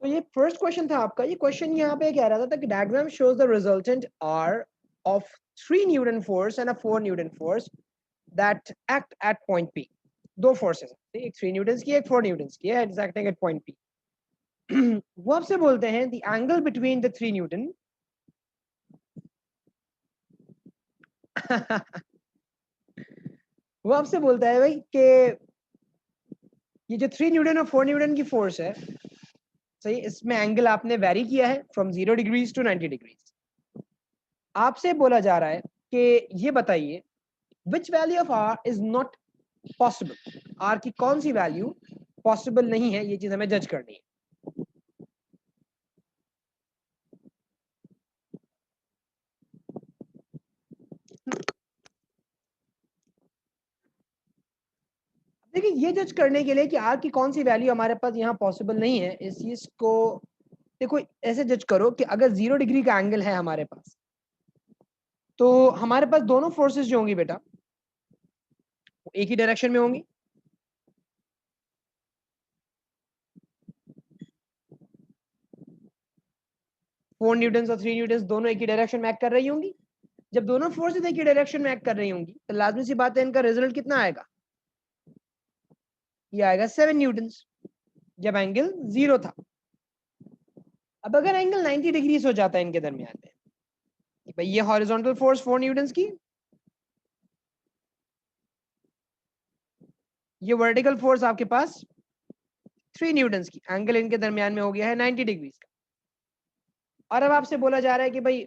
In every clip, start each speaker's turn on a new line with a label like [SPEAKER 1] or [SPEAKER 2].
[SPEAKER 1] तो ये first question था आपका। ये क्वेश्चन यहाँ पे कह रहा था कि diagram shows the resultant R of 3 Newton force and a 4 Newton force that act at point P. दो फोर्सेस, एक 3 न्यूटन की, एक 4 न्यूटन की है, it's acting at point P. वो आपसे बोलते हैं the angle between the 3 Newton वो आपसे बोलता है भाई कि ये जो 3 न्यूटन और 4 न्यूटन की फोर्स है, सही, इसमें एंगल आपने वेरी किया है फ्रॉम 0 डिग्रीज टू 90 डिग्रीज। आपसे बोला जा रहा है कि ये बताइए which value of R is not possible, R की कौन सी वैल्यू पॉसिबल नहीं है, ये चीज हमें जज करनी है। देखिए, ये जज करने के लिए कि आर की कौन सी वैल्यू हमारे पास यहाँ पॉसिबल नहीं है, इस चीज को देखो ऐसे जज करो कि अगर 0 डिग्री का एंगल है हमारे पास, तो हमारे पास दोनों फोर्सेस जो होंगी बेटा वो एक ही डायरेक्शन में होंगी। फोर न्यूटन और 3 न्यूटन दोनों एक ही डायरेक्शन में एक्ट कर रही होंगी। जब दोनों फोर्सेस एक ही डायरेक्शन में एक्ट कर रही होंगी तो लाजमी सी बात है इनका रिजल्ट कितना आएगा, ये आएगा 7 न्यूटन, जब एंगल 0 था। अब अगर एंगल 90 डिग्रीज हो जाता है इनके दरमियान में, भाई ये हॉरिजॉन्टल फोर्स 4 न्यूटन की, ये वर्टिकल फोर्स आपके पास 3 न्यूटन की, एंगल इनके दरमियान में हो गया है 90 डिग्रीज का। और अब आपसे बोला जा रहा है कि भाई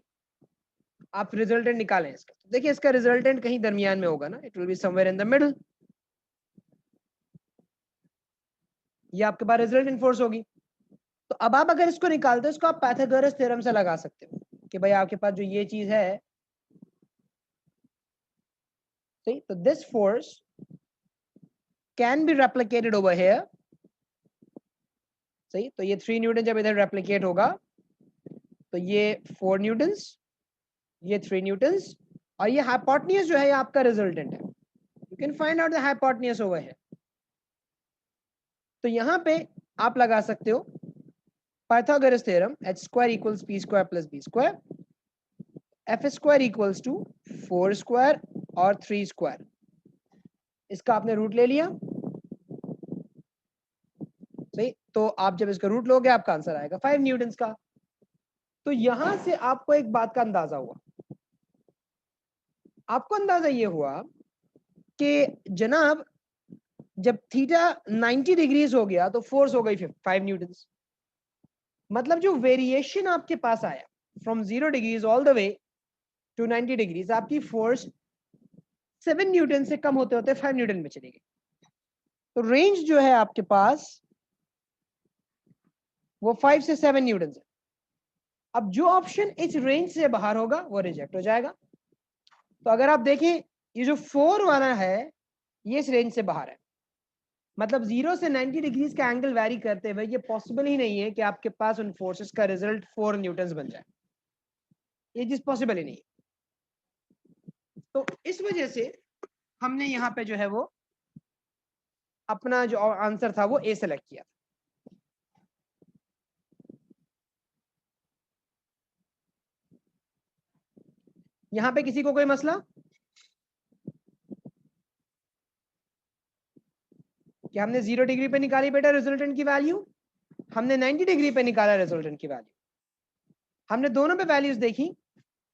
[SPEAKER 1] आप रिजल्टेंट निकालें इसका। तो देखिए इसका रिजल्टेंट कहीं दरमियान में होगा ना, it will be somewhere in the middle. ये आपके पास रिजल्टेंट फोर्स होगी। तो अब आप अगर इसको निकालते हो, इसको आप पाइथागोरस थ्योरम से लगा सकते हो कि भाई आपके पास जो ये चीज है, सही, तो this force can be replicated over here, सही। तो ये 3 न्यूटन जब इधर रेप्लिकेट होगा तो ये 4 न्यूटन्स, ये 3 न्यूटन्स, और ये हाइपोटेन्यूज जो है ये आपका रिजल्टेंट है। You can find out the hypotenuse over here. तो यहाँ पे आप लगा सकते हो Pythagoras theorem, h square equals p square plus b square, f square equals to 4 square और 3 स्क्वायर। इसका आपने रूट ले लिया, सही। तो आप जब इसका रूट लोगे आपका आंसर आएगा 5 न्यूटन का। तो यहां से आपको एक बात का अंदाजा हुआ, आपको अंदाजा ये हुआ कि जनाब जब थीटा 90 डिग्रीज हो गया तो फोर्स हो गई 5 न्यूटन। मतलब जो वेरिएशन आपके पास आया from 0 degrees all the way to 90 degrees, आपकी फोर्स 7 न्यूटन से कम होते होते 5 न्यूटन में चली गई। तो रेंज जो है आपके पास वो 5 से 7 न्यूटन है। अब जो ऑप्शन इस रेंज से बाहर होगा वो रिजेक्ट हो जाएगा। तो अगर आप देखें ये जो 4 वाला है ये इस रेंज से बाहर है, मतलब 0 से 90 डिग्रीज का एंगल वैरी करते हुए ये पॉसिबल ही नहीं है कि आपके पास उन फोर्सेस का रिजल्ट 4 न्यूटन बन जाए, ये चीज पॉसिबल ही नहीं है। तो इस वजह से हमने यहाँ पे जो है वो अपना जो आंसर था वो ए सेलेक्ट किया। यहाँ पे किसी को कोई मसला कि हमने 0 डिग्री पे निकाली बेटा रिजल्टेंट की वैल्यू, हमने 90 डिग्री पे निकाला रिजल्टेंट की वैल्यू, हमने दोनों पे वैल्यूज देखी,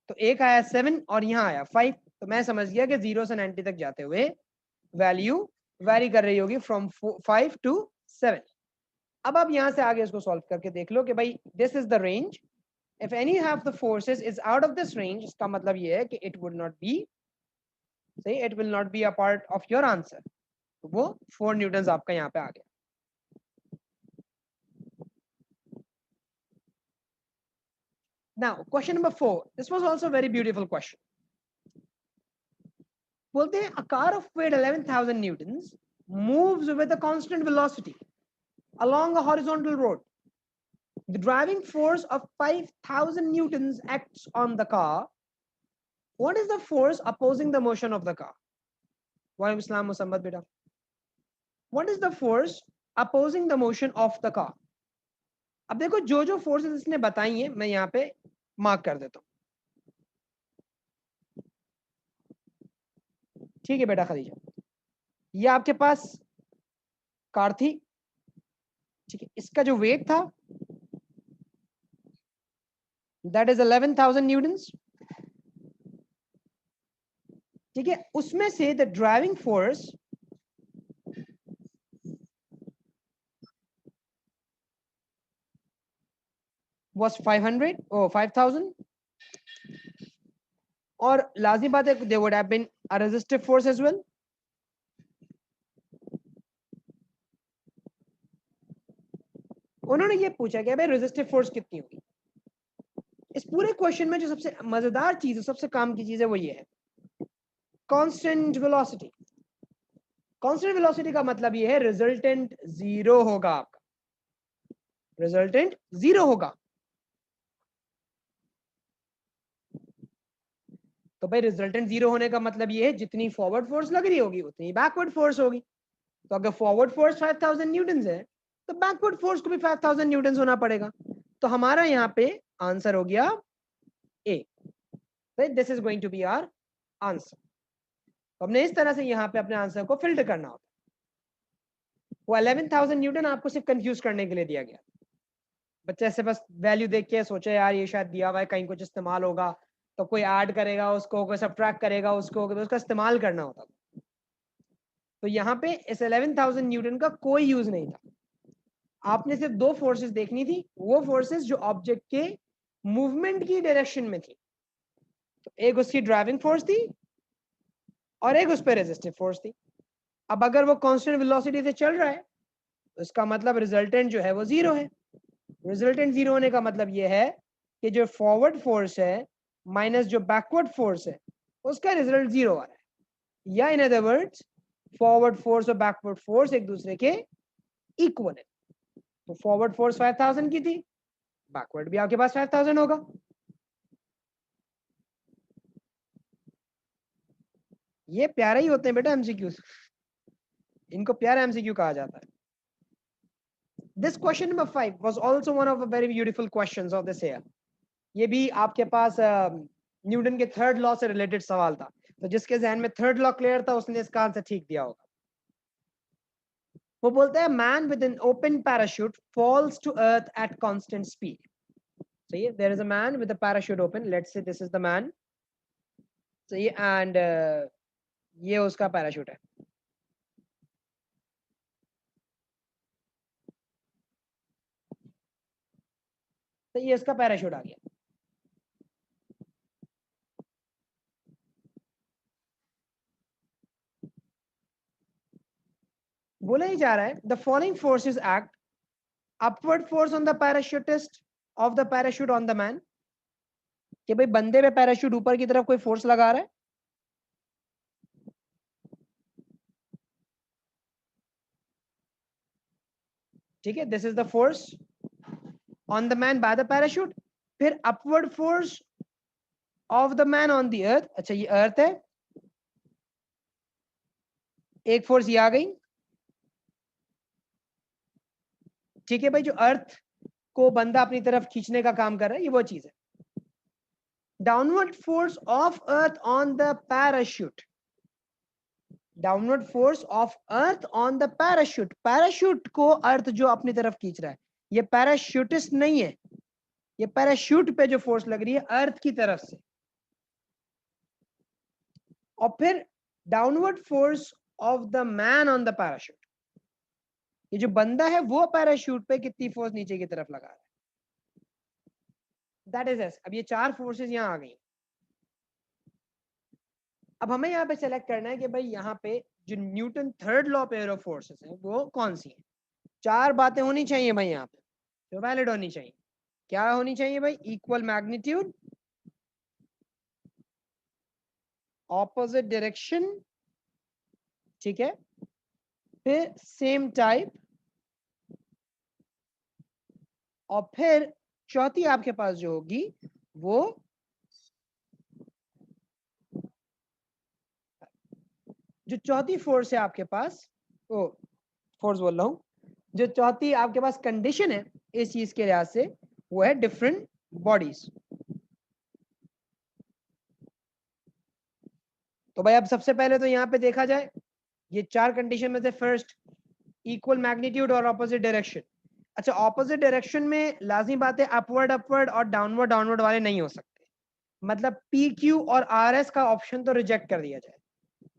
[SPEAKER 1] तो एक आया 7 और यहाँ आया 5। तो मैं समझ गया कि 0 से 90 तक जाते हुए वैल्यू वैरी कर रही होगी फ्रॉम 5 टू 7। अब आप यहाँ से आगे इसको सॉल्व करके देख लो कि भाई this is the range, if any of the forces is out of this range, इसका मतलब ये है कि इट वुड नॉट बी, सही, it will not be a part of your answer. तो वो 4 न्यूटन आपका यहाँ पे आ गया। Now, question number 4. This was also a very beautiful question. बोलते हैं a car of weight 11,000 newtons moves with a constant velocity along a horizontal road. The driving force of 5,000 newtons acts on the car. What is the force opposing the motion of the car? Walaikum Assalam Musammad beta. What is the force opposing the motion of the car? अब देखो जो जो forces इसने बताई हैं मैं यहाँ पे मार्क कर देता हूँ। ठीक है बेटा खदीजा, ये आपके पास कार थी, ठीक है, इसका जो वेट था दैट इज 11,000 न्यूटन्स, ठीक है, उसमें से the driving force was 500 or 5,000, और लाजमी बात है there would have been a resistive force as well. उन्होंने ये पूछा कि भाई रेजिस्टिव फोर्स कितनी होगी। इस पूरे क्वेश्चन में जो सबसे मजेदार चीज है, सबसे काम की चीज है, वो ये है कांस्टेंट वेलोसिटी। कांस्टेंट वेलोसिटी का मतलब ये है रिजल्टेंट जीरो होगा, आपका रिजल्टेंट जीरो होगा। तो भाई रिजल्टेंट जीरो होने का मतलब ये है जितनी फॉरवर्ड फोर्स लग रही होगी उतनी बैकवर्ड फोर्स होगी। तो अगर फॉरवर्ड फोर्स 5,000 न्यूटन है तो बैकवर्ड फोर्स को भी 5,000 न्यूटन होना पड़ेगा। तो हमारा यहाँ पे आंसर हो गया A. This is going to be our answer. तो हमने इस तरह से यहाँ पे अपने आंसर को फिल्टर करना होता है। वो 11,000 न्यूटन आपको सिर्फ कंफ्यूज करने के लिए दिया गया। बच्चे ऐसे बस वैल्यू देख के सोचे यार ये शायद दिया हुआ है कहीं कुछ इस्तेमाल होगा, तो कोई ऐड करेगा उसको, कोई सब्ट्रैक्ट करेगा उसको, उसका इस्तेमाल करना होता था। तो यहाँ पे इस 11,000 न्यूटन का कोई यूज नहीं था। आपने सिर्फ दो फोर्सेस देखनी थी, वो फोर्सेस जो ऑब्जेक्ट के मूवमेंट की डायरेक्शन में थी। तो एक उसकी ड्राइविंग फोर्स थी और एक उस पर रेजिस्टिव फोर्स थी। अब अगर वो कांस्टेंट वेलोसिटी से चल रहा है तो इसका मतलब रिजल्टेंट जो है वो जीरो है। रिजल्टेंट जीरो होने का मतलब ये है कि जो फॉरवर्ड फोर्स है माइनस जो बैकवर्ड फोर्स है उसका रिजल्ट जीरो आ रहा है, या in other words forward force और बैकवर्ड फोर्स एक दूसरे के इक्वल है। तो फॉरवर्ड फोर्स 5,000 की थी, बैकवर्ड भी आपके पास 5,000 होगा। ये प्यारे ही होते हैं बेटा एमसीक्यू, इनको प्यारा एमसीक्यू कहा जाता है। This question number 5 was also one of a very beautiful questions of this year. ये भी आपके पास न्यूटन के थर्ड लॉ से रिलेटेड सवाल था, तो जिसके जहन में थर्ड लॉ क्लियर था उसने इसका आंसर ठीक दिया होगा। वो बोलते हैं man with an open parachute falls to earth at constant speed. सही है, there is a man with a parachute open, let's say this is the man, सही है, एंड ये उसका पैराशूट है। तो ये इसका पैराशूट आ गया। बोला ही जा रहा है the following forces act upward force on the parachutist of the parachute on the man, कि भाई बंदे पे पैराशूट ऊपर की तरफ कोई फोर्स लगा रहा है, ठीक है, this is the force on the man by the parachute. फिर upward force of the man on the earth, अच्छा ये अर्थ है, एक फोर्स ये आ गई, ठीक है भाई, जो अर्थ को बंदा अपनी तरफ खींचने का काम कर रहा है, ये वो चीज है। Downward force of earth on the parachute, downward force of earth on the parachute, parachute को अर्थ जो अपनी तरफ खींच रहा है, ये पैराशूटिस्ट नहीं है, ये पैराशूट पे जो फोर्स लग रही है अर्थ की तरफ से। और फिर downward force of the man on the parachute, ये जो बंदा है वो पैराशूट पे कितनी फोर्स नीचे की तरफ लगा रहा है, दैट इज एस। अब ये चार फोर्सेस यहाँ आ गई। अब हमें यहाँ पे सेलेक्ट करना है कि भाई यहाँ पे जो Newton third law pair of forces है वो कौन सी है। चार बातें होनी चाहिए भाई यहाँ पे जो वैलिड होनी चाहिए। क्या होनी चाहिए भाई, इक्वल मैग्नीट्यूड, ऑपोजिट डायरेक्शन, ठीक है, फिर सेम टाइप, और फिर चौथी आपके पास जो होगी वो जो चौथी फोर्स है आपके पास, ओ फोर्स बोल रहा हूं, जो चौथी आपके पास कंडीशन है इस चीज के लिहाज से वो है डिफरेंट बॉडीज। तो भाई अब सबसे पहले तो यहाँ पे देखा जाए ये चार कंडीशन में से फर्स्ट इक्वल मैग्नीट्यूड और ऑपोजिट डायरेक्शन। अच्छा ऑपोजिट डायरेक्शन में लाजमी बात है अपवर्ड अपवर्ड और डाउनवर्ड डाउनवर्ड वाले नहीं हो सकते, मतलब पी क्यू और आर एस का ऑप्शन तो रिजेक्ट कर दिया जाए।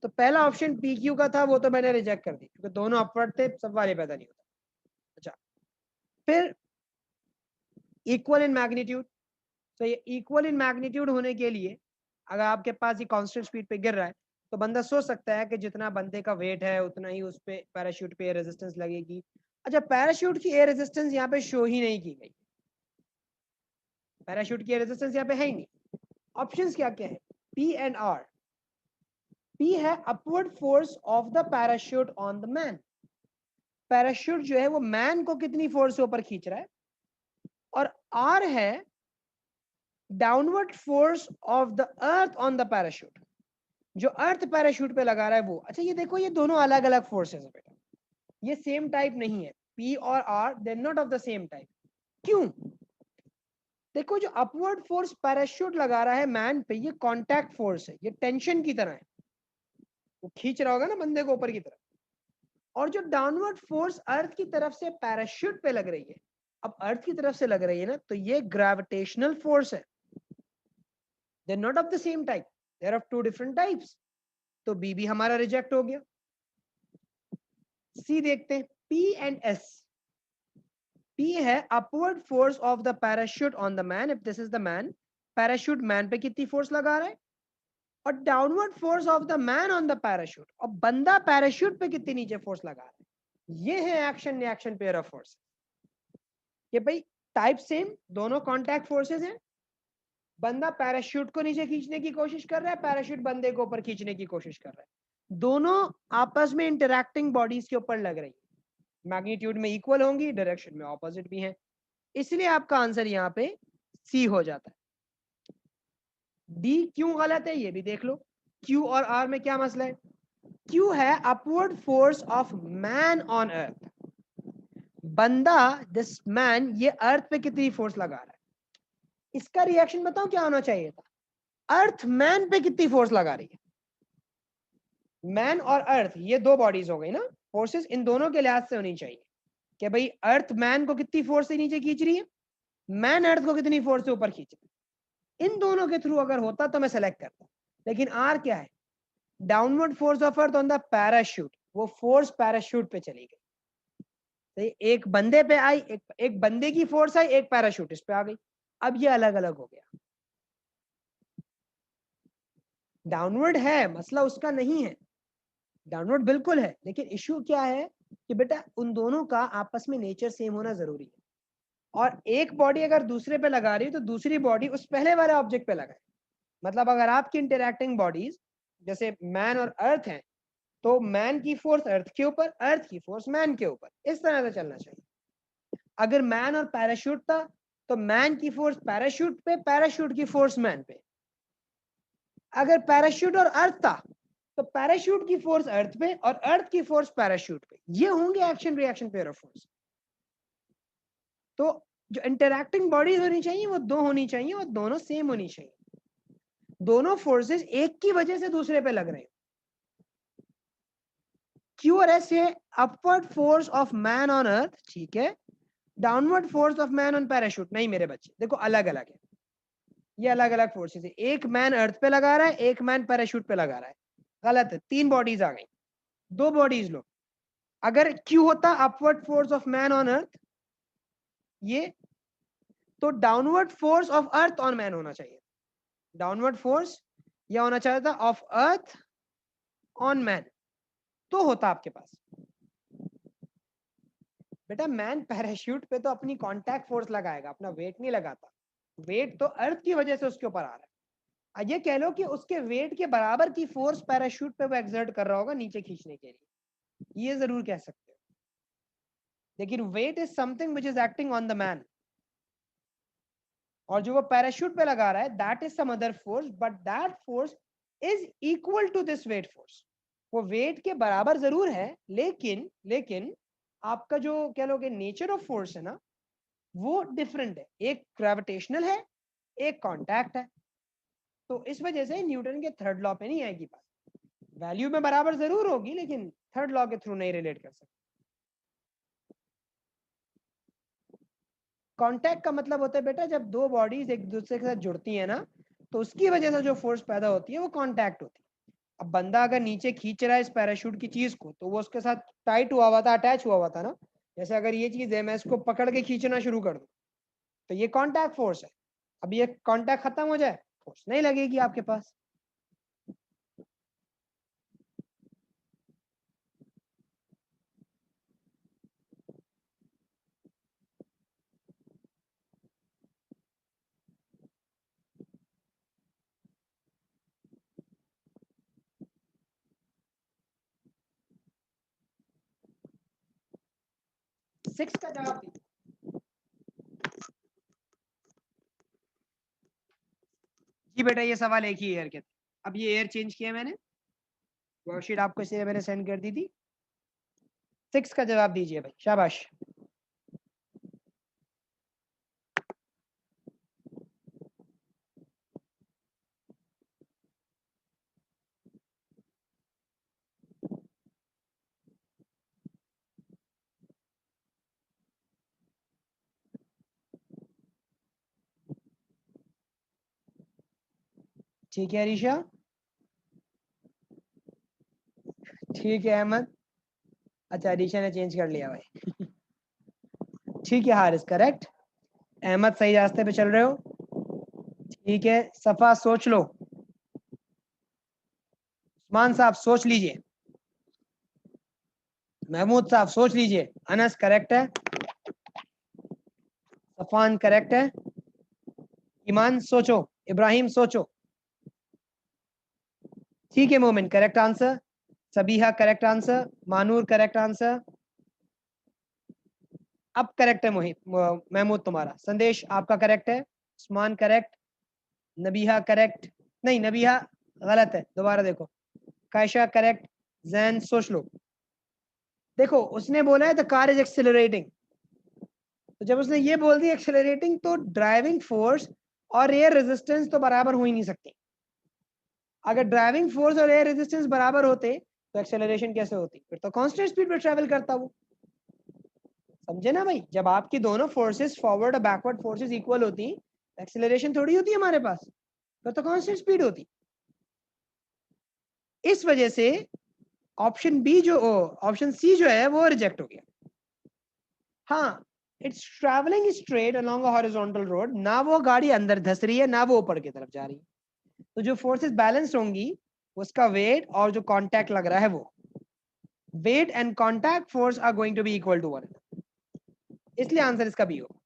[SPEAKER 1] तो पहला ऑप्शन पी क्यू का था वो तो मैंने रिजेक्ट कर दी क्योंकि दोनों अपवर्ड थे, सब वाले पैदा नहीं होता। अच्छा फिर इक्वल इन मैग्नीट्यूड, तो ये इक्वल इन मैग्नीट्यूड होने के लिए अगर आपके पास ये कांस्टेंट स्पीड पे गिर रहा है तो बंदा सोच सकता है कि जितना बंदे का वेट है उतना ही उस पे पैराशूट पे एयर रेजिस्टेंस लगेगी। अच्छा पैराशूट की एयर रेजिस्टेंस यहाँ पे शो ही नहीं की गई, पैराशूट की एयर रेजिस्टेंस यहाँ पे है ही नहीं। ऑप्शंस क्या क्या है पी एंड आर। पी है upward force of the parachute on the man, parachute जो है वो मैन को कितनी फोर्स से ऊपर खींच रहा है। और आर है downward force of the earth on the parachute, जो अर्थ पैराशूट पे लगा रहा है वो। अच्छा ये देखो ये दोनों अलग अलग फोर्सेस है बेटा, ये सेम टाइप नहीं है। पी और R they not of the same type. क्यों? देखो जो अपवर्ड फोर्स पैराशूट लगा रहा है मैन पे ये कांटेक्ट फोर्स है, ये टेंशन की तरह है, वो खींच रहा होगा ना बंदे को ऊपर की तरफ। और जो डाउनवर्ड फोर्स अर्थ की तरफ से पैराशूट पे लग रही है, अब अर्थ की तरफ से लग रही है ना तो ये ग्रेविटेशनल फोर्स है, they not of the same type, they are of two different types. तो बी भी हमारा रिजेक्ट हो गया। सी देखते हैं पी एंड एस। पी है upward force of the parachute on the man, if this is the man, parachute man पे कितनी फोर्स लगा रहा है। और downward force of the man on the parachute, और बंदा पैराशूट पे कितनी नीचे फोर्स लगा रहा है। ये है action reaction pair of force. ये भाई टाइप सेम, दोनों कॉन्टैक्ट फोर्सेस हैं। बंदा पैराशूट को नीचे खींचने की कोशिश कर रहा है, पैराशूट बंदे को ऊपर खींचने की कोशिश कर रहा है, दोनों आपस में इंटरैक्टिंग बॉडीज के ऊपर लग रही है, मैग्नीट्यूड में इक्वल होंगी, डायरेक्शन में ऑपोजिट भी है, इसलिए आपका आंसर यहाँ पे सी हो जाता है। डी क्यों गलत है ये भी देख लो। क्यू और आर में क्या मसला है। क्यू है upward force of man on earth, बंदा दिस मैन ये अर्थ पे कितनी फोर्स लगा रहा है। इसका रिएक्शन बताओ क्या होना चाहिए था, अर्थ मैन पे कितनी फोर्स लगा रही है। मैन और अर्थ ये दो बॉडीज हो गई ना, फोर्सेस इन दोनों के लिहाज से होनी चाहिए कि भाई अर्थ मैन को कितनी फोर्स से नीचे खींच रही है, मैन अर्थ को कितनी फोर्स से ऊपर खींच रही है। इन दोनों के थ्रू अगर होता तो मैं सेलेक्ट करता, लेकिन आर क्या है, downward force of earth on the parachute, वो फोर्स पैराशूट पे चली गई। तो एक बंदे पे आई, एक बंदे की फोर्स आई, एक पैराशूट इस पे आ गई, अब ये अलग अलग हो गया। डाउनवर्ड है मसला उसका नहीं है, डाउनवर्ड बिल्कुल है, लेकिन इश्यू क्या है कि बेटा उन दोनों का आपस में नेचर सेम होना जरूरी है। और एक बॉडी अगर दूसरे पे लगा रही है तो दूसरी बॉडी उस पहले वाले ऑब्जेक्ट पे लगाए। मतलब अगर आपकी इंटरैक्टिंग बॉडीज जैसे मैन और अर्थ हैं तो मैन की फोर्स अर्थ के ऊपर, अर्थ की फोर्स मैन के ऊपर, इस तरह से चलना चाहिए। अगर मैन और पैराशूट था तो मैन की फोर्स पैराशूट पे, पैराशूट की फोर्स मैन पे। अगर पैराशूट और अर्थ था तो पैराशूट की फोर्स अर्थ पे और अर्थ की फोर्स पैराशूट पे, ये होंगे action reaction pair of force. तो जो इंटरैक्टिंग बॉडीज होनी चाहिए वो दो होनी चाहिए और दोनों सेम होनी चाहिए, दोनों फोर्सेस एक की वजह से दूसरे पे लग रहे हैं। क्यू और एस है upward force of man on earth, ठीक है, downward force of man on parachute नहीं मेरे बच्चे, देखो अलग अलग है, ये अलग अलग फोर्सेस है, एक मैन अर्थ पे लगा रहा है, एक मैन पैराशूट पे लगा रहा है, गलत है, तीन बॉडीज आ गई, दो बॉडीज लो। अगर क्यू होता upward force of man on earth ये, तो downward force of earth on man होना चाहिए, डाउनवर्ड फोर्स यह होना चाहिए था ऑफ अर्थ ऑन मैन, तो होता आपके पास। बेटा मैन पैराशूट पे तो अपनी कांटेक्ट फोर्स लगाएगा, अपना वेट नहीं लगाता, वेट तो अर्थ की वजह से उसके ऊपर आ रहा है। ये कह लो कि उसके वेट के बराबर की फोर्स पैराशूट पे वो एक्सर्ट कर रहा होगा नीचे खींचने के लिए, ये जरूर कह सकते हो। लेकिन weight is something which is acting on the man, और जो वो पैराशूट पे लगा रहा है that is some other force, but that force is equal to this weight force. वो वेट के बराबर जरूर है लेकिन आपका जो कह लोगे नेचर ऑफ फोर्स है ना वो डिफरेंट है, एक ग्रेविटेशनल है एक कांटेक्ट है। तो इस वजह से न्यूटन के थर्ड लॉ पे नहीं आएगी बात, वैल्यू में बराबर जरूर होगी लेकिन थर्ड लॉ के थ्रू नहीं रिलेट कर सकते। कांटेक्ट का मतलब होता है बेटा जब दो बॉडीज एक दूसरे के साथ जुड़ती है ना तो उसकी वजह से जो फोर्स पैदा होती है वो कांटेक्ट होती है। अब बंदा अगर नीचे खींच रहा है इस पैराशूट की चीज को तो वो उसके साथ टाइट हुआ हुआ था, अटैच हुआ हुआ था ना। जैसे अगर ये चीज है मैं इसको पकड़ के खींचना शुरू कर दूं तो ये कांटेक्ट फोर्स है। अब ये कांटेक्ट खत्म हो जाए फोर्स नहीं लगेगी आपके पास। सिक्स का जवाब दीजिए। जी बेटा ये सवाल एक ही एयर के थे, अब ये एयर चेंज किया मैंने, वर्कशीट आपको इसलिए मैंने सेंड कर दी थी। सिक्स का जवाब दीजिए भाई, शाबाश। ठीक है अरीशा, ठीक है अहमद, अच्छा अरीशा ने चेंज कर लिया भाई ठीक है हारिस करेक्ट, अहमद सही रास्ते पे चल रहे हो। ठीक है सफा सोच लो, उस्मान साहब सोच लीजिए, महमूद साहब सोच लीजिए, अनस करेक्ट है, सफान करेक्ट है, ईमान सोचो, इब्राहिम सोचो। ठीक है Momin correct answer, Sabiha correct answer, Manoor correct answer. अब करेक्ट है महमूद तुम्हारा, संदेश आपका करेक्ट है, उस्मान करेक्ट, नबीहा करेक्ट, नहीं नबीहा गलत है, दोबारा देखो, कायशा करेक्ट, जैन सोच लो। देखो उसने बोला है द कार इज एक्सेलरेटिंग, तो जब उसने ये बोल दिया एक्सेलरेटिंग तो ड्राइविंग फोर्स और एयर रेजिस्टेंस तो बराबर हो ही नहीं सकती। अगर ड्राइविंग फोर्स और एयर रेजिस्टेंस बराबर होते तो एक्सेलरेशन कैसे होती, फिर तो कांस्टेंट स्पीड पे ट्रेवल करता वो। समझे ना भाई, जब आपकी दोनों फोर्सेस फॉरवर्ड और बैकवर्ड फोर्सेस इक्वल होती एक्सेलरेशन थोड़ी होती है हमारे पास, फिर तो कांस्टेंट स्पीड होती। इस वजह से ऑप्शन बी जो ऑप्शन सी जो है वो रिजेक्ट हो गया। हाँ it's travelling straight along a horizontal road, ना वो गाड़ी अंदर धस रही है ना वो ऊपर की तरफ जा रही है, तो जो फोर्सेस बैलेंस होंगी उसका वेट और जो कांटेक्ट लग रहा है वो weight and contact force are going to be equal to one, इसलिए आंसर इसका बी होगा।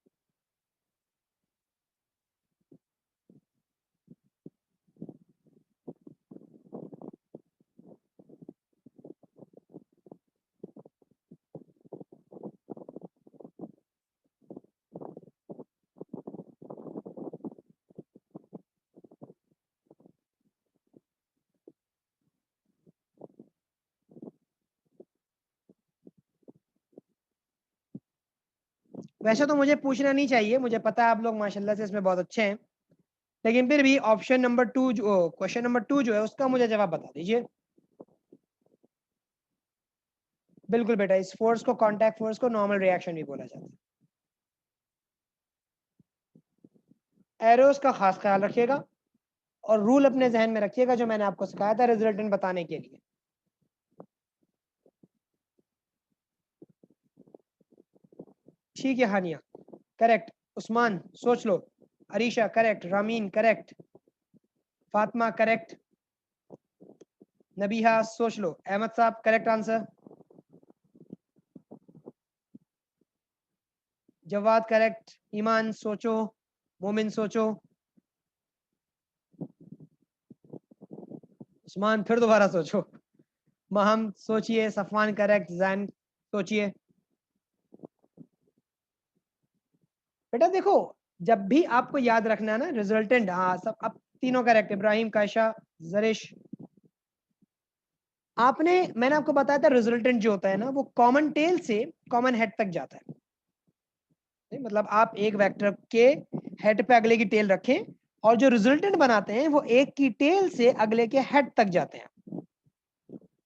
[SPEAKER 1] वैसे तो मुझे पूछना नहीं चाहिए, मुझे पता है आप लोग माशाल्लाह से इसमें बहुत अच्छे हैं, लेकिन फिर भी ऑप्शन नंबर टू जो क्वेश्चन नंबर टू जो है उसका मुझे जवाब बता दीजिए। बिल्कुल बेटा, इस फोर्स को कांटेक्ट फोर्स को नॉर्मल रिएक्शन भी बोला जाता है। एरोस का खास ख्याल रखिएगा और रूल अपने जहन में रखिएगा जो मैंने आपको सिखाया था रिजल्टेंट बताने के लिए। ठीक है हानिया करेक्ट, उस्मान सोच लो, Arisha correct, Rameen correct, Fatima correct, Nabiha सोच लो, अहमद साहब correct answer, Jawad correct, Iman सोचो, मोमिन सोचो, उस्मान फिर दोबारा सोचो, महम सोचिए, सफान करेक्ट, जैन सोचिए। बेटा देखो जब भी आपको याद रखना है ना रिजल्टेंट, हाँ सब अब तीनों करेक्ट, इब्राहिम, कायशा, जरिश, मैंने आपको बताया था रिजल्टेंट जो होता है ना वो कॉमन टेल से कॉमन हेड तक जाता है। मतलब आप एक वेक्टर के हेड पे अगले की टेल रखें और जो रिजल्टेंट बनाते हैं वो एक की टेल से अगले के हेड तक जाते हैं।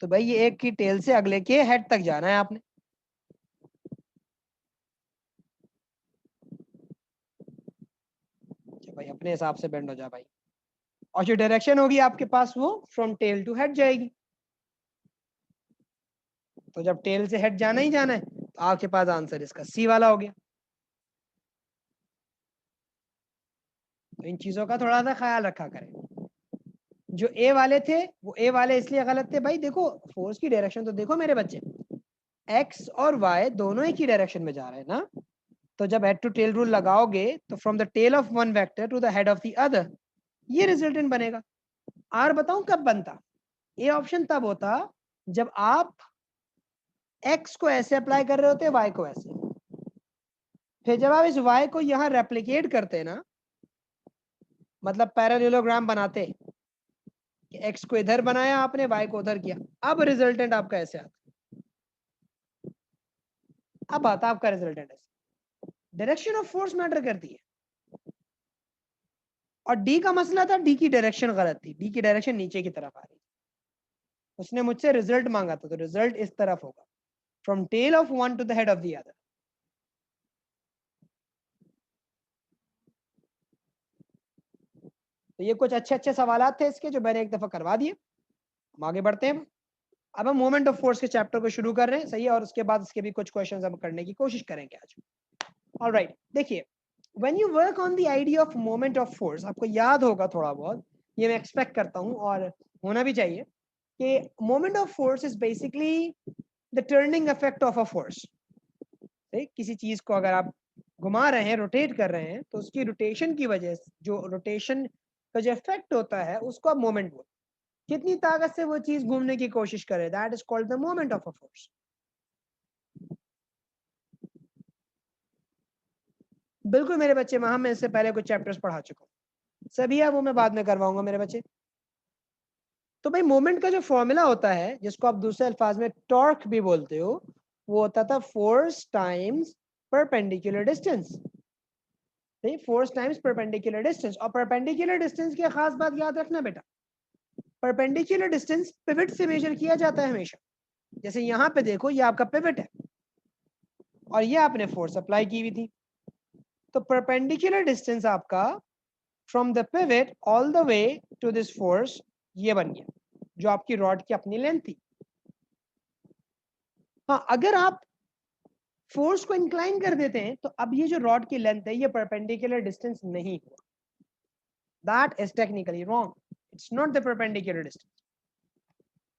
[SPEAKER 1] तो भाई ये एक की टेल से अगले के हेड तक जाना है आपने। भाई अपने हिसाब से बेंड हो जा भाई, और जो डायरेक्शन होगी आपके पास वो फ्रॉम टेल टू हेड जाएगी। तो जब टेल से हेड जाना ही जाना है तो आपके पास आंसर इसका सी वाला हो गया। तो इन चीजों का थोड़ा सा ख्याल रखा करें। जो ए वाले थे वो ए वाले इसलिए गलत थे भाई, देखो फोर्स की डायरेक्शन तो देखो मेरे बच्चे, एक्स और वाई दोनों एक ही डायरेक्शन में जा रहे हैं ना। तो जब हेड टू टेल रूल लगाओगे तो from the tail of one vector to the head of the other, ये रिजल्टेंट बनेगा। आर बताऊं कब बनता? ए ऑप्शन तब होता जब आप एक्स को ऐसे अप्लाई कर रहे होते, वाई को ऐसे। फिर जब आप इस वाई को यहां रेप्लिकेट करते ना, मतलब पैरेललोग्राम बनाते कि एक्स को इधर बनाया आपने, वाई को उधर किया, अब रिजल्टेंट आपका ऐसे आता। अब आता आपका रिजल्टेंट ऐसे। डायरेक्शन ऑफ फोर्स मैटर करती है। और डी का मसला था, डी की डायरेक्शन गलत थी, डी की डायरेक्शन नीचे की तरफ आ रही। उसने मुझसे रिजल्ट मांगा था, तो रिजल्ट इस तरफ होगा, from tail of one to the head of the other. तो ये कुछ अच्छे अच्छे सवाल थे इसके जो मैंने एक दफा करवा दिए। हम आगे बढ़ते हैं। अब हम मोमेंट ऑफ फोर्स के चैप्टर को शुरू कर रहे हैं, सही है, और उसके बाद इसके भी कुछ क्वेश्चंस हम करने की कोशिश करेंगे आज। ऑलराइट, देखिए, when you work on the idea of moment of force, आपको याद होगा थोड़ा बहुत, ये मैं एक्सपेक्ट करता हूं और होना भी चाहिए, कि moment of force is basically the turning effect of a force. किसी चीज को अगर आप घुमा रहे हैं, रोटेट कर रहे हैं, तो उसकी रोटेशन की वजह से जो रोटेशन का जो इफेक्ट होता है उसको आप मोमेंट बोलते हैं। कितनी ताकत से वो चीज घूमने की कोशिश करे, that is called the moment of a force. बिल्कुल मेरे बच्चे, वहां मैं इससे पहले कुछ चैप्टर्स पढ़ा चुका हूँ, सभी है वो मैं बाद में करवाऊंगा मेरे बच्चे। तो भाई मोमेंट का जो फॉर्मूला होता है, जिसको आप दूसरे अल्फाज में टॉर्क भी बोलते हो, वो होता था force times perpendicular distance. Force times perpendicular distance, और परपेंडिकुलर डिस्टेंस की खास बात याद रखना बेटा, परपेंडिकुलर डिस्टेंस पिवट से मेजर किया जाता है हमेशा। जैसे यहाँ पे देखो, ये आपका पिवट है और ये आपने फोर्स अप्लाई की हुई थी, तो परपेंडिकुलर डिस्टेंस आपका from the pivot all the way to this force ये बन गया, जो आपकी रॉड की अपनी लेंथ थी। हाँ, अगर आप फोर्स को इंक्लाइन कर देते हैं तो अब ये जो रॉड की लेंथ है ये परपेंडिकुलर डिस्टेंस नहीं हुआ, that is technically wrong, it's not the perpendicular distance.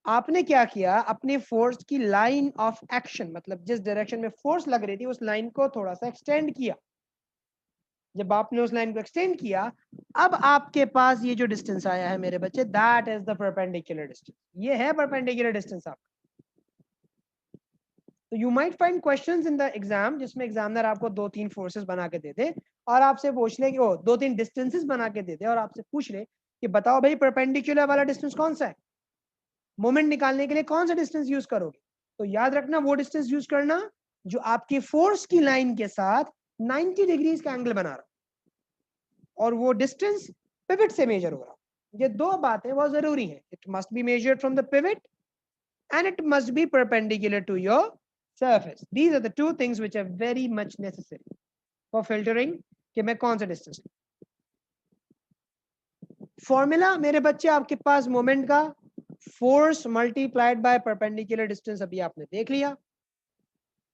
[SPEAKER 1] आपने क्या किया, अपनी फोर्स की लाइन ऑफ एक्शन, मतलब जिस डायरेक्शन में फोर्स लग रही थी उस लाइन को थोड़ा सा एक्सटेंड किया। जब आपने उस लाइन को एक्सटेंड किया, अब आपके पास ये जो डिस्टेंस आया है मेरे बच्चे, that is the perpendicular distance, ये है परपेंडिकुलर डिस्टेंस आपका। तो you might find questions in the exam जिसमें एग्जामिनर आपको 2-3 फोर्सेस बना के दे दे और आपसे पूछ ले कि वो 2-3 डिस्टेंसेस बना के दे दे और आपसे पूछ ले कि बताओ भाई परपेंडिकुलर वाला डिस्टेंस कौन सा है, मोमेंट निकालने के लिए कौन सा डिस्टेंस यूज करोगे। तो याद रखना वो डिस्टेंस यूज करना जो आपकी फोर्स की लाइन के साथ 90 डिग्रीज का एंगल बना रहा, और वो डिस्टेंस पिवट से मेजर हो रहा। ये दो बातें बहुत जरूरी हैं, it must be measured from the pivot and it must be perpendicular to your surface. These are the two things which are very much necessary for filtering कि मैं कौन सा डिस्टेंस। फॉर्मूला मेरे बच्चे आपके पास मोमेंट का, force multiplied by perpendicular distance, अभी आपने देख लिया।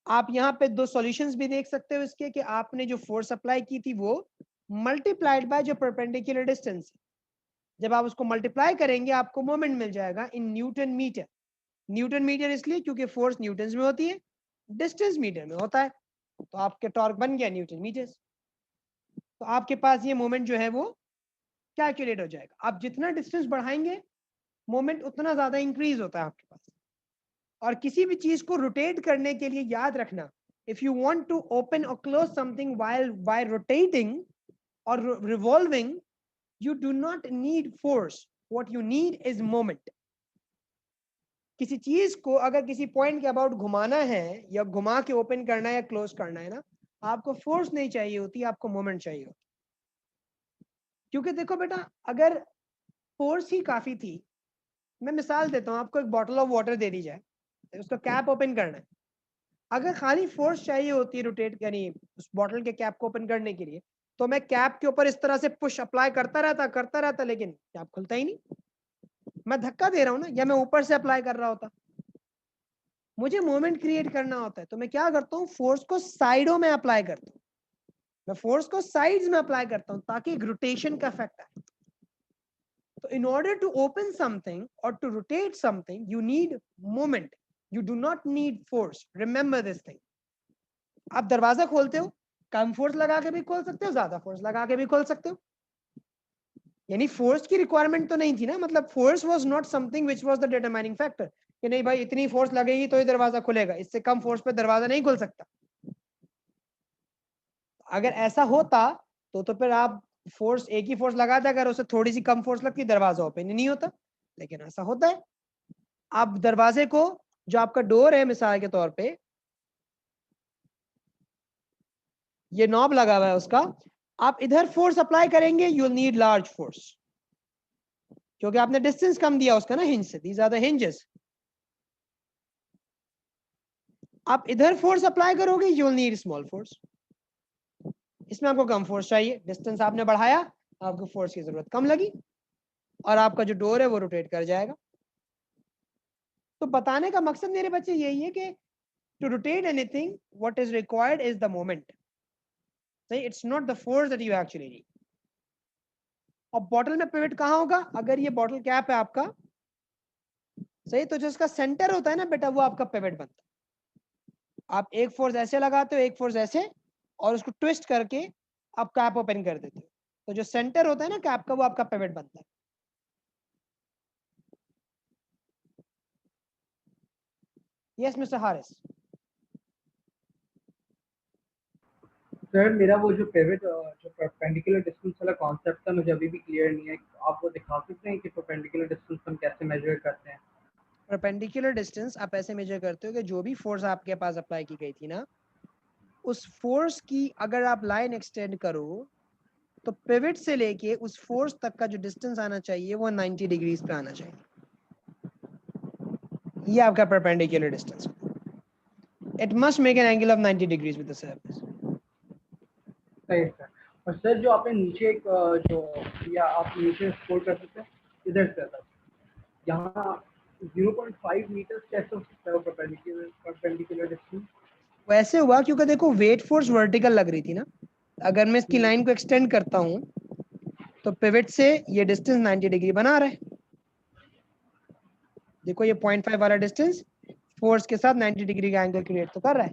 [SPEAKER 1] आप यहाँ पे दो सॉल्यूशंस भी देख सकते हो इसके, कि आपने जो फोर्स अप्लाई की थी वो मल्टीप्लाइड बाय जो परपेंडिकुलर डिस्टेंस, जब आप उसको मल्टीप्लाई करेंगे आपको मोमेंट मिल जाएगा in newton metre. Newton metre इसलिए क्योंकि फोर्स न्यूटन में होती है, डिस्टेंस मीटर में होता है, तो आपके टॉर्क बन गया न्यूटन मीटर। तो आपके पास ये मोमेंट जो है वो कैलकुलेट हो जाएगा। आप जितना डिस्टेंस बढ़ाएंगे मोमेंट उतना ज्यादा इंक्रीज होता है आपके पास। और किसी भी चीज को रोटेट करने के लिए याद रखना, if you want to open और close something while by rotating और revolving, you do not need force, what you need is moment. किसी चीज को अगर किसी पॉइंट के अबाउट घुमाना है या घुमा के ओपन करना है या क्लोज करना है ना, आपको फोर्स नहीं चाहिए होती, आपको मोमेंट चाहिए होती। क्योंकि देखो बेटा, अगर फोर्स ही काफी थी, मैं मिसाल देता हूँ आपको, एक बॉटल ऑफ वाटर दे दी जाए, उसका कैप ओपन करना है, अगर खाली फोर्स चाहिए होती है रोटेट, यानी उस बॉटल के कैप को ओपन करने के लिए, तो मैं कैप के ऊपर इस तरह से पुश अप्लाई करता रहता, लेकिन कैप खुलता ही नहीं। मैं धक्का दे रहा हूँ ना, या मैं ऊपर से अप्लाई कर रहा होता। मुझे मोमेंट क्रिएट करना होता है, तो मैं क्या करता हूँ, फोर्स को साइडों में अप्लाई करता हूँ। मैं फोर्स को साइड्स में अप्लाई करता हूँ ताकि एक रोटेशन का इफेक्ट आए। तो in order to open something or to rotate something, you need moment. You do not need force. Remember this thing. आप दरवाजा खोलते हो, कम फोर्स लगा के भी खोल सकते हो, ज्यादा फोर्स लगा के भी खोल सकते हो। यानी फोर्स की रिक्वायरमेंट तो नहीं थी ना, मतलब force was not something which was the determining factor कि नहीं भाई इतनी फोर्स लगेगी तो ही दरवाजा खुलेगा, इससे कम फोर्स पे दरवाजा नहीं खुल सकता। अगर ऐसा होता तो फिर आप फोर्स, एक ही फोर्स लगाते, अगर उसे थोड़ी सी कम फोर्स लगती दरवाजा ओपन ही नहीं होता। लेकिन ऐसा होता है। आप दरवाजे को, जो आपका डोर है मिसाल के तौर पे, ये नॉब लगा हुआ है उसका, आप इधर फोर्स अप्लाई करेंगे, यू नीड लार्ज फोर्स, क्योंकि आपने डिस्टेंस कम दिया उसका ना हिंज से। These are the hinges. आप इधर फोर्स अप्लाई करोगे, यू नीड स्मॉल फोर्स। इसमें आपको कम फोर्स चाहिए, डिस्टेंस आपने बढ़ाया, आपको फोर्स की जरूरत कम लगी, और आपका जो डोर है वो रोटेट कर जाएगा। तो बताने का मकसद मेरे बच्चे यही है कि to rotate anything what is required is the moment. सही, it's not the force that you actually need. और बॉटल में पिवट कहाँ होगा? अगर ये बॉटल कैप है आपका, सही, तो जो इसका सेंटर होता है ना बेटा, वो आपका पिवट बनता है। आप एक फोर्स ऐसे लगाते हो, एक फोर्स ऐसे, और उसको ट्विस्ट करके आप कैप ओपन कर देते हो, तो जो सेंटर होता है ना कैप का, वो आपका पिवट बनता है। Yes mister Haris.
[SPEAKER 2] सर मेरा वो जो पिवट, जो परपेंडिकुलर डिस्टेंस वाला कॉन्सेप्ट था, मुझे अभी भी क्लियर नहीं है। आप वो दिखा सकते हैं कि परपेंडिकुलर डिस्टेंस हम कैसे मेजर करते हैं?
[SPEAKER 1] परपेंडिकुलर डिस्टेंस आप ऐसे मेजर करते हो कि जो भी फोर्स आपके पास अप्लाई की गई थी ना, उस फोर्स की अगर आप लाइन एक्सटेंड करो, तो पिवट से लेके उस फोर्स तक का जो डिस्टेंस आना चाहिए वो 90 डिग्रीज पे आना चाहिए। ये आपका perpendicular distance. It must make an angle of 90 degrees with the surface.
[SPEAKER 2] सही है सर। और सर जो आपने नीचे एक जो, या आप नीचे स्क्रॉल कर सकते हैं इधर से, सर यहाँ 0.5 मीटर कैसे हो सकता है परपेंडिकुलर डिस्टेंस?
[SPEAKER 1] वैसे हुआ क्योंकि देखो वेट फोर्स वर्टिकल लग रही थी ना, अगर मैं इसकी लाइन को एक्सटेंड करता हूं तो पिवट से ये डिस्टेंस 90 डिग्री बना रहा है। देखो ये 0.5 वाला डिस्टेंस फोर्स के साथ 90 डिग्री का एंगल क्रिएट तो कर रहा है।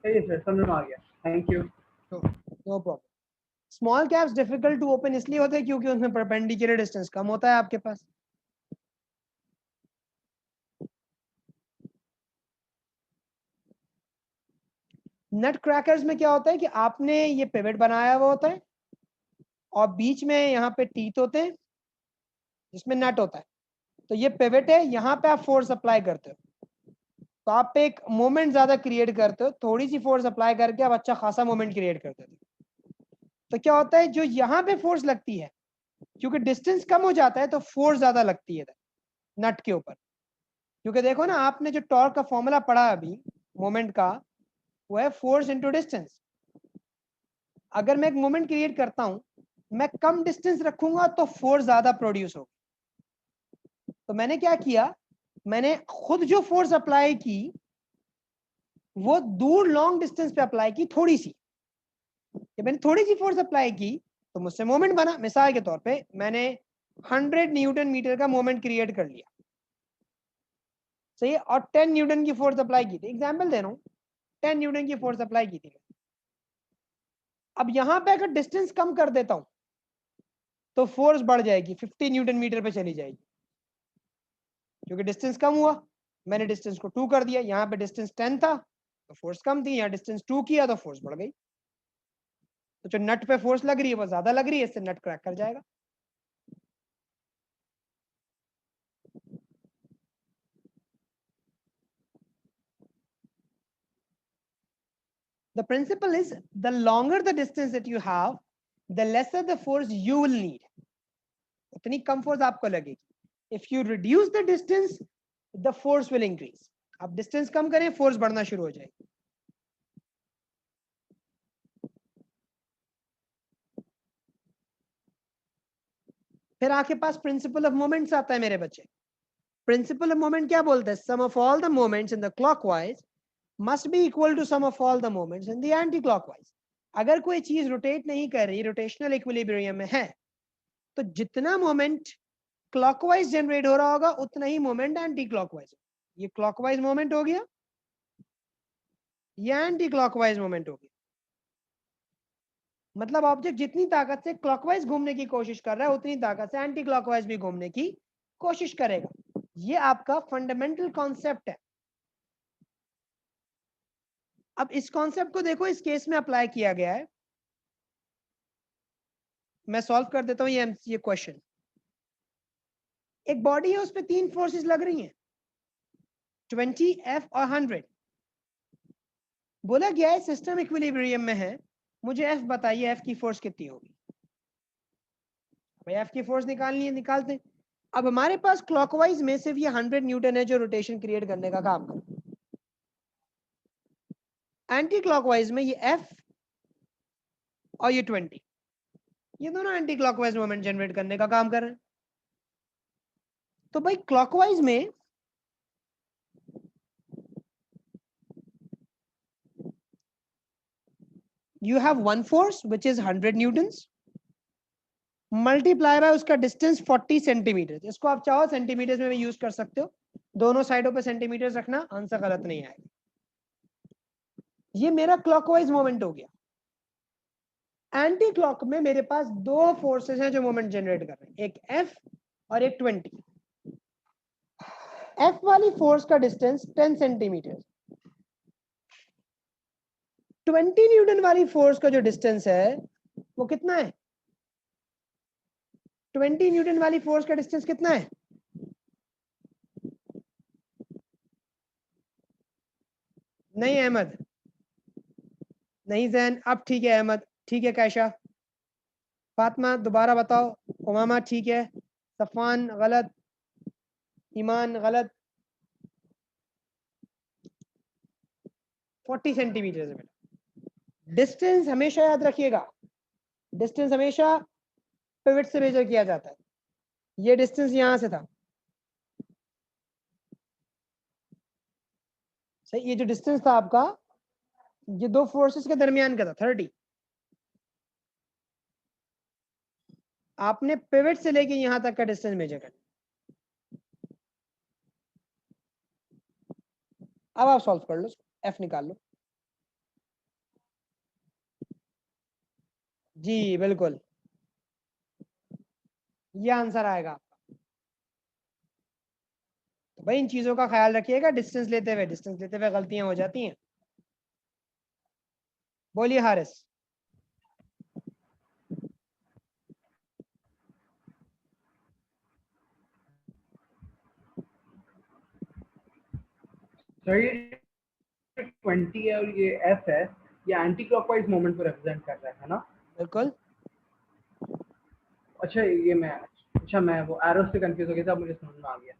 [SPEAKER 2] सही है सर, समझ में आ गया। Thank you.
[SPEAKER 1] No problem. Small caps difficult to open इसलिए होते हैं क्योंकि उसमें परपेंडिकुलर डिस्टेंस कम होता है आपके पास। नट क्रैकर्स में क्या होता है कि आपने ये पिवट बनाया हुआ होता है, और बीच में यहाँ पे टीथ होते हैं जिसमें नट होता है। तो ये पिवट है, यहाँ पे आप फोर्स अप्लाई करते हो, तो आप एक मोमेंट ज्यादा क्रिएट करते हो। थोड़ी सी फोर्स अप्लाई करके आप अच्छा खासा मोमेंट क्रिएट करते हो। तो क्या होता है, जो यहाँ पे फोर्स लगती है, क्योंकि डिस्टेंस कम हो जाता है तो फोर्स ज्यादा लगती है नट के ऊपर। क्योंकि देखो ना, आपने जो टॉर्क का फॉर्मूला पढ़ा अभी मोमेंट का, वो है फोर्स इनटू डिस्टेंस। अगर मैं एक मोमेंट क्रिएट करता हूं, मैं कम डिस्टेंस रखूंगा तो फोर्स ज्यादा प्रोड्यूस होगी। तो मैंने क्या किया, मैंने खुद जो फोर्स अप्लाई की वो दूर लॉन्ग डिस्टेंस पे अप्लाई की थोड़ी सी। जब मैंने थोड़ी सी फोर्स अप्लाई की तो मुझसे मोमेंट बना। मिसाल के तौर पे मैंने 100 न्यूटन मीटर का मोमेंट क्रिएट कर लिया, सही है, और 10 न्यूटन की फोर्स अप्लाई की थी। एग्जांपल दे रहा हूं, 10 न्यूटन की फोर्स अप्लाई की थी। अब यहां पे अगर डिस्टेंस कम कर देता हूं तो फोर्स बढ़ जाएगी, 50 न्यूटन मीटर पे चली जाएगी, क्योंकि डिस्टेंस कम हुआ। मैंने डिस्टेंस को 2 कर दिया, यहाँ पे डिस्टेंस 10 था तो फोर्स कम थी, यहाँ डिस्टेंस 2 किया तो फोर्स बढ़ गई। तो जो नट पे फोर्स लग रही है वो ज्यादा लग रही है, इससे नट क्रैक कर जाएगा। The principle is the longer the distance that you have, the lesser the force you will need. उतनी कम फोर्स आपको लगेगी. If you reduce the distance, the force will increase. आप डिस्टेंस कम करें, फोर्स बढ़ना शुरू हो जाएगी. फिर आपके पास प्रिंसिपल ऑफ मोमेंट्स आता है मेरे बच्चे. प्रिंसिपल ऑफ मोमेंट क्या बोलता है? Sum of all the moments in the clockwise must be equal to sum of all the moments in the anti-clockwise. अगर कोई चीज रोटेट नहीं कर रही, रोटेशनल इक्विलिब्रियम में है, तो जितना मोमेंट क्लॉकवाइज जनरेट हो रहा होगा उतना ही मोमेंट एंटी क्लॉकवाइज. ये क्लॉकवाइज मोमेंट हो गया, ये एंटी क्लॉकवाइज मोमेंट हो गया. मतलब ऑब्जेक्ट जितनी ताकत से क्लॉकवाइज घूमने की कोशिश कर रहा है उतनी ताकत से एंटी क्लॉकवाइज भी घूमने की कोशिश करेगा. ये आपका फंडामेंटल कॉन्सेप्ट है. अब इस कॉन्सेप्ट को देखो, इस केस में अप्लाई किया गया है. मैं सॉल्व कर देता हूं ये क्वेश्चन. एक बॉडी है, उस पे 3 फोर्सेस लग रही हैं, 20, F और 100. बोला गया है सिस्टम इक्विलिब्रियम में है, मुझे F बताइए, F की फोर्स कितनी होगी. भाई F की फोर्स निकालनी है, निकालते हैं. अब हमारे पास क्लॉकवाइज में सिर्फ ये 100 न्यूटन है जो रोटेशन क्रिएट करने का काम करता है. एंटी क्लॉकवाइज में ये F और ये 20, ये दोनों एंटी क्लॉकवाइज मोमेंट जनरेट करने का काम कर रहे हैं. तो भाई क्लॉकवाइज में you have one force which is 100 newtons multiply by उसका डिस्टेंस 40 सेंटीमीटर. इसको आप चाहो सेंटीमीटर में भी यूज कर सकते हो, दोनों साइडों पे सेंटीमीटर रखना, आंसर गलत नहीं आएगा. ये मेरा क्लॉकवाइज मोमेंट हो गया. एंटी क्लॉक में मेरे पास 2 फोर्सेस हैं जो मोमेंट जनरेट कर रहे हैं, एक F और एक 20. F वाली फोर्स का डिस्टेंस 10 सेंटीमीटर. 20 न्यूटन वाली फोर्स का जो डिस्टेंस है वो कितना है? 20 न्यूटन वाली फोर्स का डिस्टेंस कितना है? नहीं अहमद, नहीं जैन. अब ठीक है अहमद, ठीक है कैशा, फातिमा दोबारा बताओ, उमामा ठीक है, सफान गलत, ईमान गलत. 40 सेंटीमीटर है बेटा. डिस्टेंस हमेशा याद रखिएगा, डिस्टेंस हमेशा पिवट से मेजर किया जाता है. ये डिस्टेंस यहां से था, सही. ये जो डिस्टेंस था आपका, ये 2 फोर्सेस के दरमियान का था 30. आपने पिवट से लेके यहां तक का डिस्टेंस मेजर करना. अब आप सॉल्व कर लो, F निकाल लो. जी बिल्कुल, ये आंसर आएगा आपका. तो भाई इन चीजों का ख्याल रखिएगा, डिस्टेंस लेते हुए गलतियां हो जाती हैं. बोलिए हारिस.
[SPEAKER 2] सर ये 20 है और ये F है, ये एंटी क्लॉकवाइज मोमेंट को रिप्रेजेंट कर रहा है ना?
[SPEAKER 1] बिल्कुल.
[SPEAKER 2] अच्छा ये मैं वो एरो से कंफ्यूज हो गया था, मुझे समझ में आ गया.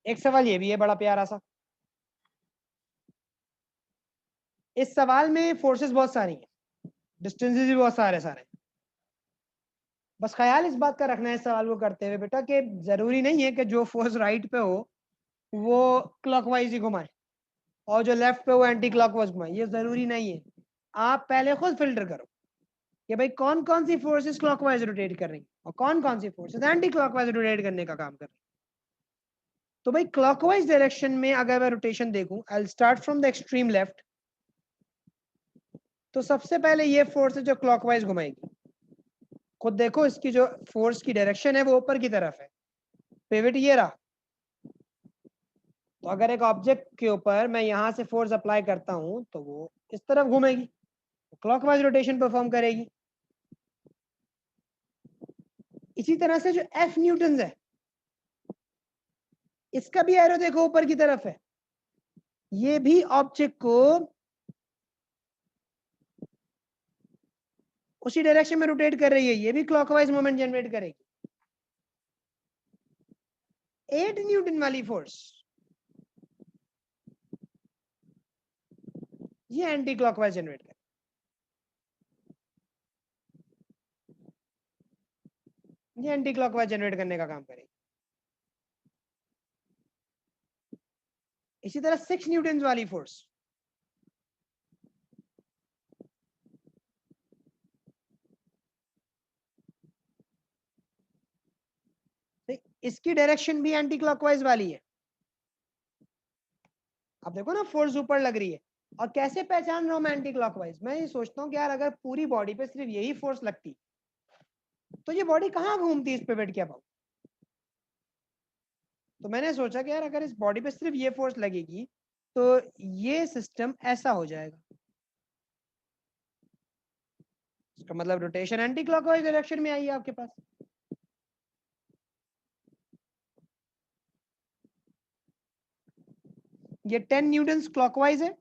[SPEAKER 1] एक सवाल ये भी है बड़ा प्यारा सा. इस सवाल में फोर्सेस बहुत सारी हैं, डिस्टेंसेस भी बहुत सारे. बस ख्याल इस बात का रखना है इस सवाल को करते हुए बेटा कि जरूरी नहीं है कि जो फोर्स राइट पे हो वो क्लॉकवाइज ही घुमाए और जो लेफ्ट पे वो एंटी क्लॉकवाइज घुमाए. ये जरूरी नहीं है. आप पहले खुद फिल्टर करो कि भाई कौन कौन सी फोर्सेस क्लॉकवाइज रोटेट कर रही हैं और कौन कौन सी फोर्सेस एंटी क्लॉकवाइज रोटेट करने का काम कर रही हैं. तो भाई क्लॉकवाइज डायरेक्शन में अगर मैं रोटेशन देखूं, I will start from the extreme left. तो सबसे पहले ये फोर्स है जो क्लॉकवाइज घुमाएगी. खुद देखो, इसकी जो फोर्स की डायरेक्शन है वो ऊपर की तरफ है, पिवट ये रहा. तो अगर एक ऑब्जेक्ट के ऊपर मैं यहां से फोर्स अप्लाई करता हूं तो वो इस तरफ घूमेगी, क्लॉकवाइज रोटेशन परफॉर्म करेगी. इसी तरह से जो F न्यूटन है, इसका भी एरो देखो ऊपर की तरफ है, ये भी ऑब्जेक्ट को उसी डायरेक्शन में रोटेट कर रही है, ये भी क्लॉकवाइज मोमेंट जनरेट करेगी। 8 न्यूटन वाली फोर्स ये एंटी क्लॉकवाइज जनरेट करेगी, ये एंटी क्लॉकवाइज जनरेट करने का काम करेगी। इसी तरह 6 न्यूटन वाली फोर्स, इसकी डायरेक्शन भी एंटी क्लॉकवाइज वाली है। अब देखो ना फोर्स ऊपर लग रही है, और कैसे पहचान रहा हूं मैं एंटी क्लॉकवाइज? मैं ये सोचता हूँ कि यार अगर पूरी बॉडी पे सिर्फ यही फोर्स लगती तो ये बॉडी कहाँ घूमती इस पिवट के अबाउट। तो मैंने सोचा कि यार अगर इस बॉडी पे सिर्फ ये फोर्स लगेगी तो ये सिस्टम ऐसा हो जाएगा, इसका मतलब रोटेशन एंटी क्लॉकवाइज डायरेक्शन में आई है आपके पास। ये 10 न्यूटन क्लॉकवाइज है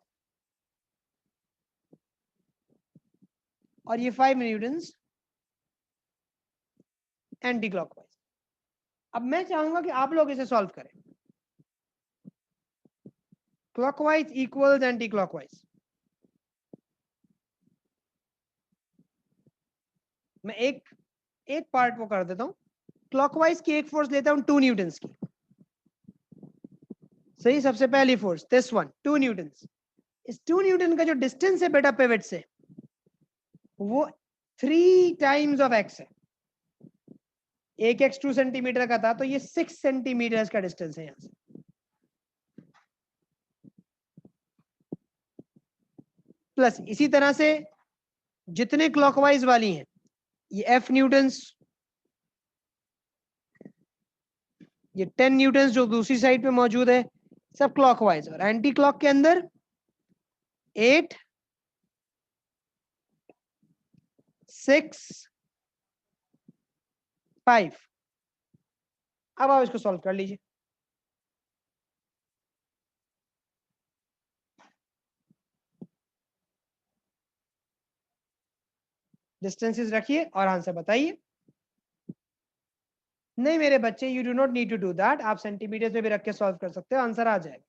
[SPEAKER 1] और ये 5 न्यूटन एंटी क्लॉकवाइज। अब मैं चाहूंगा कि आप लोग इसे सॉल्व करें। Clockwise equals anti clockwise. मैं एक पार्ट वो कर देता हूं। क्लॉकवाइज की एक फोर्स लेता हूं 2 न्यूटन की, सही। सबसे पहली फोर्स दिस वन 2 न्यूटन। इस 2 न्यूटन का जो डिस्टेंस है बेटा पिवट से वो 3 टाइम्स ऑफ एक्स है। एक एक्स 2 सेंटीमीटर का था तो ये 6 सेंटीमीटर का डिस्टेंस है यहां से। प्लस इसी तरह से जितने क्लॉकवाइज वाली हैं ये एफ न्यूटन्स, ये 10 न्यूटन्स जो दूसरी साइड पे मौजूद है सब क्लॉकवाइज, और एंटी क्लॉक के अंदर 8 6 5। अब आप इसको सॉल्व कर लीजिए। डिस्टेंसेस रखिए और आंसर बताइए। नहीं मेरे बच्चे, you do not need to do that, आप सेंटीमीटर में भी रख के सॉल्व कर सकते हो, आंसर आ जाएगा।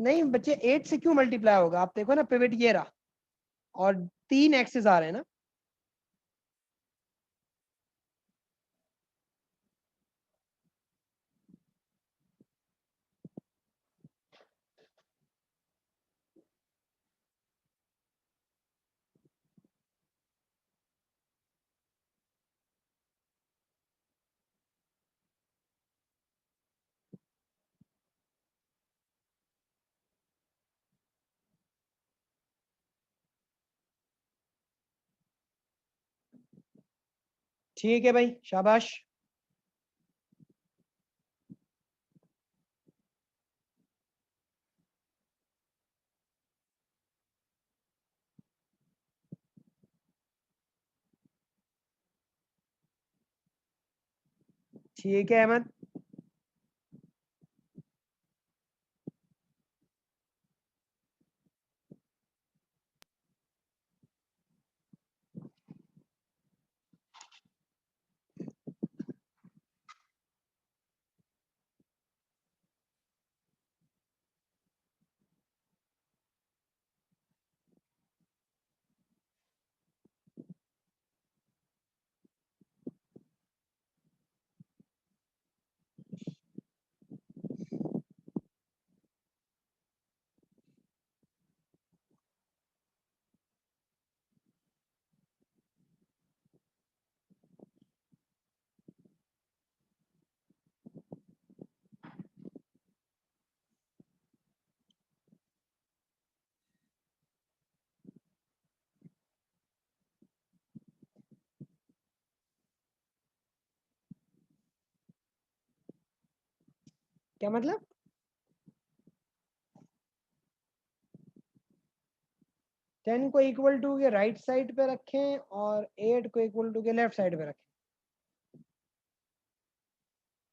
[SPEAKER 1] नहीं बच्चे 8 से क्यों मल्टीप्लाई होगा? आप देखो ना पिवट ये रहा और 3 एक्सेस आ रहे हैं ना। ठीक है भाई, शाबाश। ठीक है अहमद। क्या मतलब? 10 को इक्वल टू के राइट साइड पे रखें और 8 को इक्वल टू के लेफ्ट साइड पे रखें।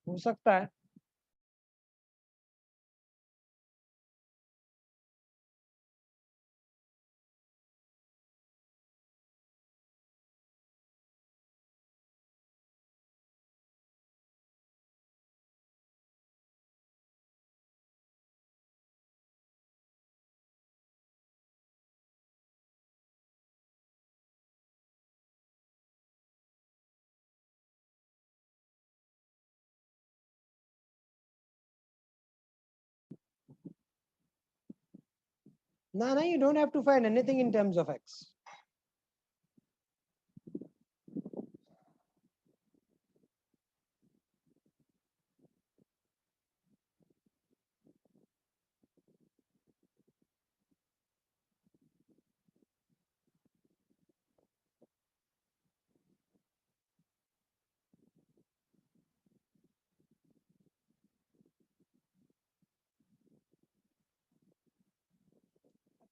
[SPEAKER 1] हो सकता है। No, you don't have to find anything in terms of x.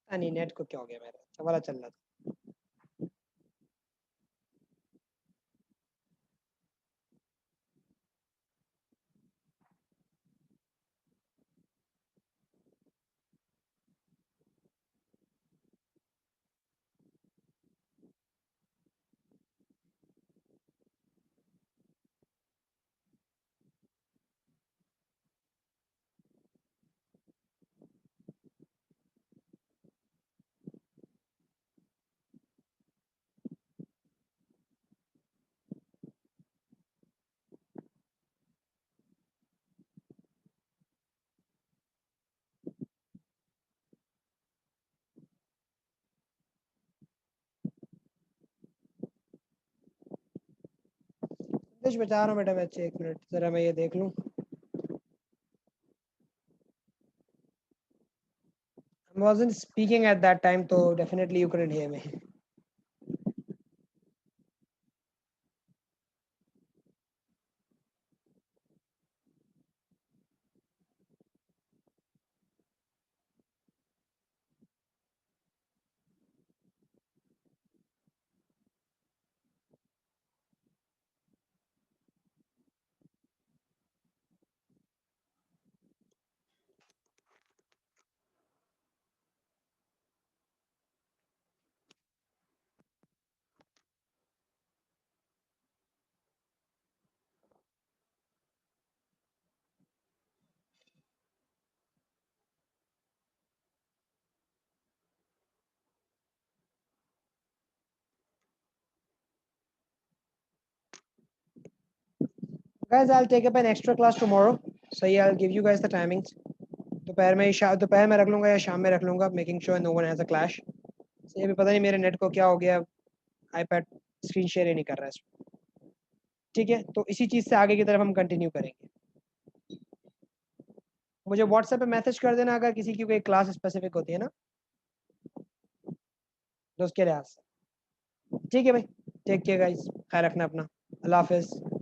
[SPEAKER 1] नहीं, नेट को क्या हो गया मेरा, अच्छा वाला चल रहा था। कुछ बचा रहा हूँ बेटा बच्चे, 1 मिनट जरा मैं ये देख लूँ। I wasn't speaking at that time, so definitely you couldn't hear me. Guys, I'll take up an extra class tomorrow. So yeah, I'll give you guys the timings. दोपहर में रख लूँगा या शाम में रख लूँगा, making sure no one has a clash. ये भी पता नहीं मेरे नेट को क्या हो गया, आईपैड स्क्रीन शेयर ही नहीं कर रहा है इसमें। ठीक है, तो इसी चीज़ से आगे की तरफ हम कंटिन्यू करेंगे। मुझे व्हाट्सएप पे मैसेज कर देना अगर किसी की कोई क्लास स्पेसिफिक होती है ना, तो उसके लिहाज से। ठीक है भाई, टेक केयर गाइस, ख्याल रखना अपना, अल्लाह हाफिज़।